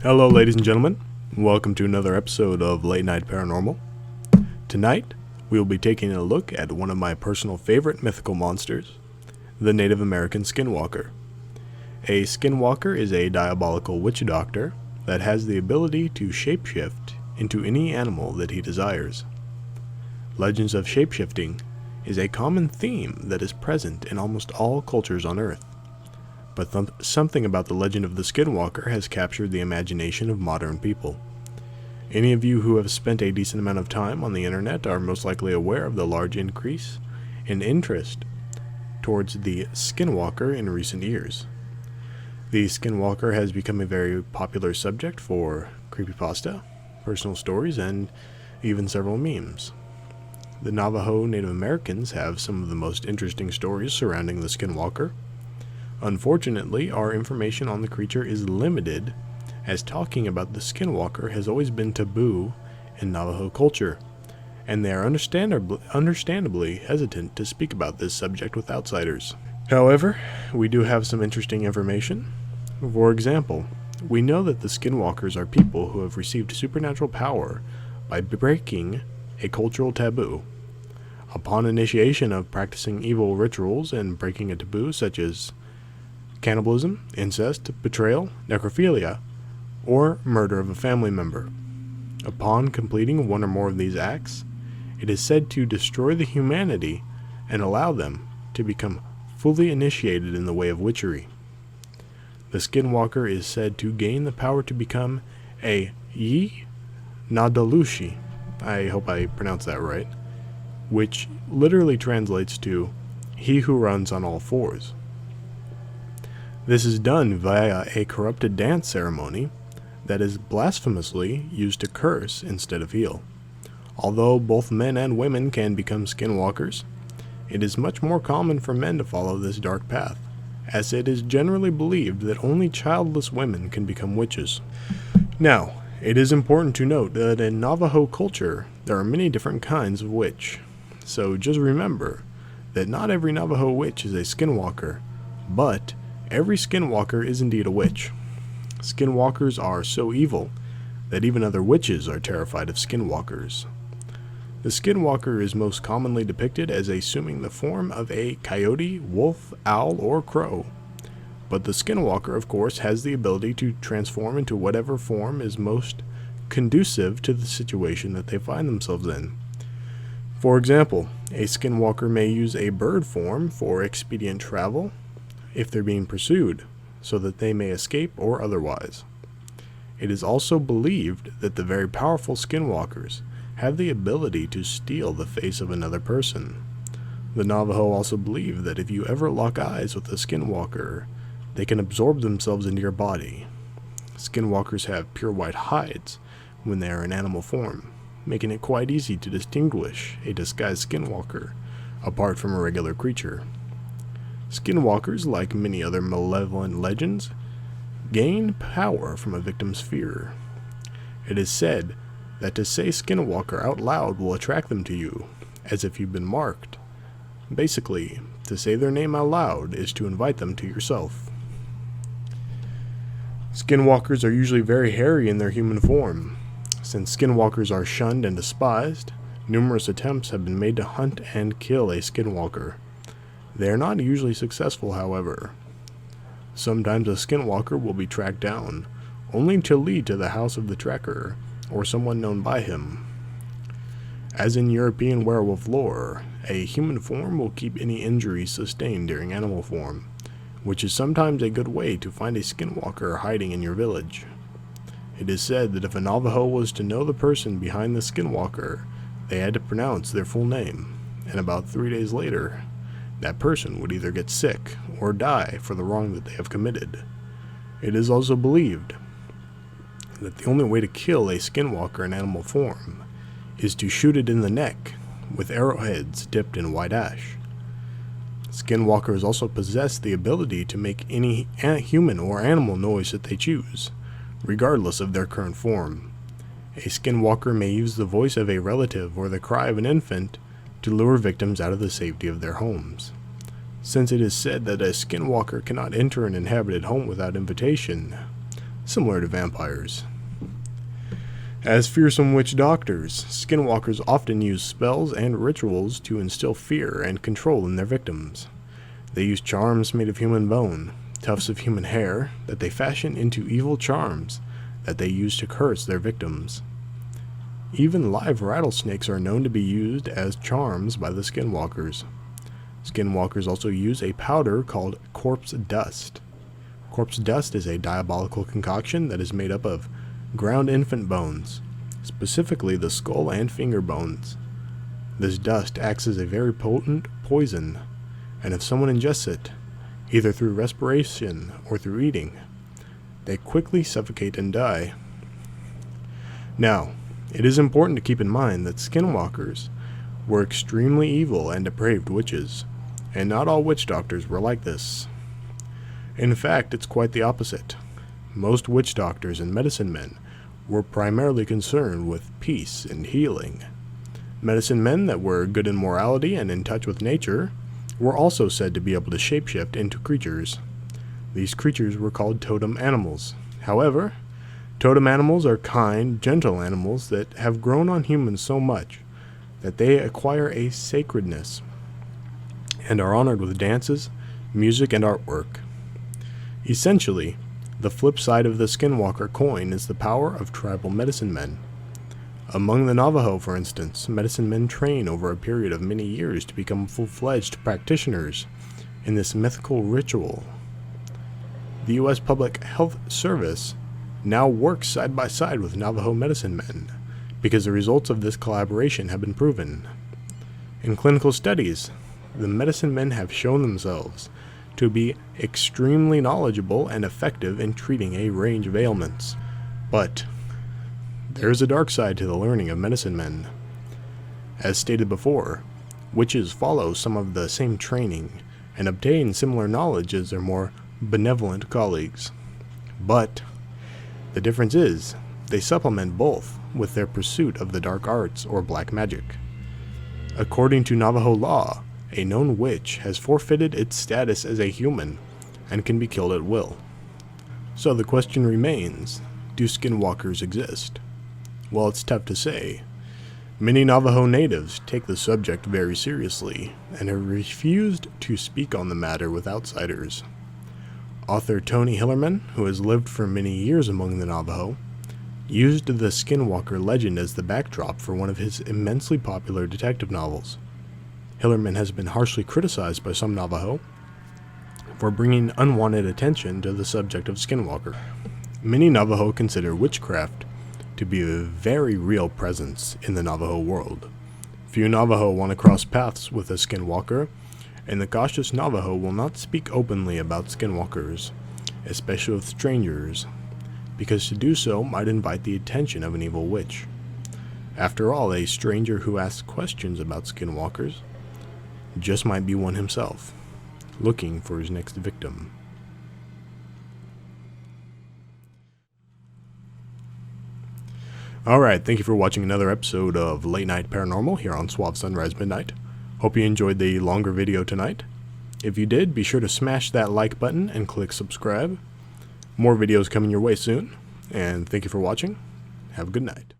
Hello, ladies and gentlemen. Welcome to another episode of Late Night Paranormal. Tonight, we will be taking a look at one of my personal favorite mythical monsters, the Native American Skinwalker. A Skinwalker is a diabolical witch doctor that has the ability to shapeshift into any animal that he desires. Legends of shapeshifting is a common theme that is present in almost all cultures on Earth. But something about the legend of the Skinwalker has captured the imagination of modern people. Any of you who have spent a decent amount of time on the internet are most likely aware of the large increase in interest towards the Skinwalker in recent years. The Skinwalker has become a very popular subject for creepypasta, personal stories, and even several memes. The Navajo Native Americans have some of the most interesting stories surrounding the Skinwalker. Unfortunately, our information on the creature is limited, as talking about the Skinwalker has always been taboo in Navajo culture, and they are understandably hesitant to speak about this subject with outsiders. However, we do have some interesting information. For example, we know that the Skinwalkers are people who have received supernatural power by breaking a cultural taboo. Upon initiation of practicing evil rituals and breaking a taboo such as cannibalism, incest, betrayal, necrophilia, or murder of a family member. Upon completing one or more of these acts, it is said to destroy the humanity and allow them to become fully initiated in the way of witchery. The Skinwalker is said to gain the power to become a Nadalushi, I hope I pronounced that right, which literally translates to he who runs on all fours. This is done via a corrupted dance ceremony that is blasphemously used to curse instead of heal. Although both men and women can become skinwalkers, it is much more common for men to follow this dark path, as it is generally believed that only childless women can become witches. Now, it is important to note that in Navajo culture, there are many different kinds of witch. So just remember that not every Navajo witch is a skinwalker, but every skinwalker is indeed a witch. Skinwalkers are so evil that even other witches are terrified of skinwalkers. The skinwalker is most commonly depicted as assuming the form of a coyote, wolf, owl, or crow. But the skinwalker, of course, has the ability to transform into whatever form is most conducive to the situation that they find themselves in. For example, a skinwalker may use a bird form for expedient travel, if they're being pursued, so that they may escape or otherwise. It is also believed that the very powerful skinwalkers have the ability to steal the face of another person. The Navajo also believe that if you ever lock eyes with a skinwalker, they can absorb themselves into your body. Skinwalkers have pure white hides when they are in animal form, making it quite easy to distinguish a disguised skinwalker apart from a regular creature. Skinwalkers, like many other malevolent legends, gain power from a victim's fear. It is said that to say Skinwalker out loud will attract them to you, as if you've been marked. Basically, to say their name out loud is to invite them to yourself. Skinwalkers are usually very hairy in their human form. Since skinwalkers are shunned and despised, numerous attempts have been made to hunt and kill a skinwalker. They are not usually successful, however. Sometimes a skinwalker will be tracked down, only to lead to the house of the tracker, or someone known by him. As in European werewolf lore, a human form will keep any injuries sustained during animal form, which is sometimes a good way to find a skinwalker hiding in your village. It is said that if a Navajo was to know the person behind the skinwalker, they had to pronounce their full name, and about 3 days later, that person would either get sick or die for the wrong that they have committed. It is also believed that the only way to kill a skinwalker in animal form is to shoot it in the neck with arrowheads dipped in white ash. Skinwalkers also possess the ability to make any human or animal noise that they choose, regardless of their current form. A skinwalker may use the voice of a relative or the cry of an infant to lure victims out of the safety of their homes. Since it is said that a skinwalker cannot enter an inhabited home without invitation, similar to vampires. As fearsome witch doctors, skinwalkers often use spells and rituals to instill fear and control in their victims. They use charms made of human bone, tufts of human hair that they fashion into evil charms that they use to curse their victims. Even live rattlesnakes are known to be used as charms by the skinwalkers. Skinwalkers also use a powder called corpse dust. Corpse dust is a diabolical concoction that is made up of ground infant bones, specifically the skull and finger bones. This dust acts as a very potent poison, and if someone ingests it, either through respiration or through eating, they quickly suffocate and die. Now, it is important to keep in mind that skinwalkers were extremely evil and depraved witches, and not all witch doctors were like this. In fact, it's quite the opposite. Most witch doctors and medicine men were primarily concerned with peace and healing. Medicine men that were good in morality and in touch with nature were also said to be able to shapeshift into creatures. These creatures were called totem animals. However, totem animals are kind, gentle animals that have grown on humans so much that they acquire a sacredness and are honored with dances, music, and artwork. Essentially, the flip side of the skinwalker coin is the power of tribal medicine men. Among the Navajo, for instance, medicine men train over a period of many years to become full-fledged practitioners in this mythical ritual. The U.S. Public Health Service now works side by side with Navajo medicine men because the results of this collaboration have been proven. In clinical studies, the medicine men have shown themselves to be extremely knowledgeable and effective in treating a range of ailments. But there is a dark side to the learning of medicine men. As stated before, witches follow some of the same training and obtain similar knowledge as their more benevolent colleagues. But the difference is, they supplement both with their pursuit of the dark arts or black magic. According to Navajo law, a known witch has forfeited its status as a human and can be killed at will. So the question remains, do skinwalkers exist? Well, it's tough to say. Many Navajo natives take the subject very seriously and have refused to speak on the matter with outsiders. Author Tony Hillerman, who has lived for many years among the Navajo, used the skinwalker legend as the backdrop for one of his immensely popular detective novels. Hillerman has been harshly criticized by some Navajo for bringing unwanted attention to the subject of skinwalker. Many Navajo consider witchcraft to be a very real presence in the Navajo world. Few Navajo want to cross paths with a skinwalker, and the cautious Navajo will not speak openly about skinwalkers, especially with strangers, because to do so might invite the attention of an evil witch. After all, a stranger who asks questions about skinwalkers just might be one himself, looking for his next victim. Alright, thank you for watching another episode of Late Night Paranormal here on Suave Sunrise Midnight. Hope you enjoyed the longer video tonight. If you did, be sure to smash that like button and click subscribe. More videos coming your way soon, and thank you for watching. Have a good night.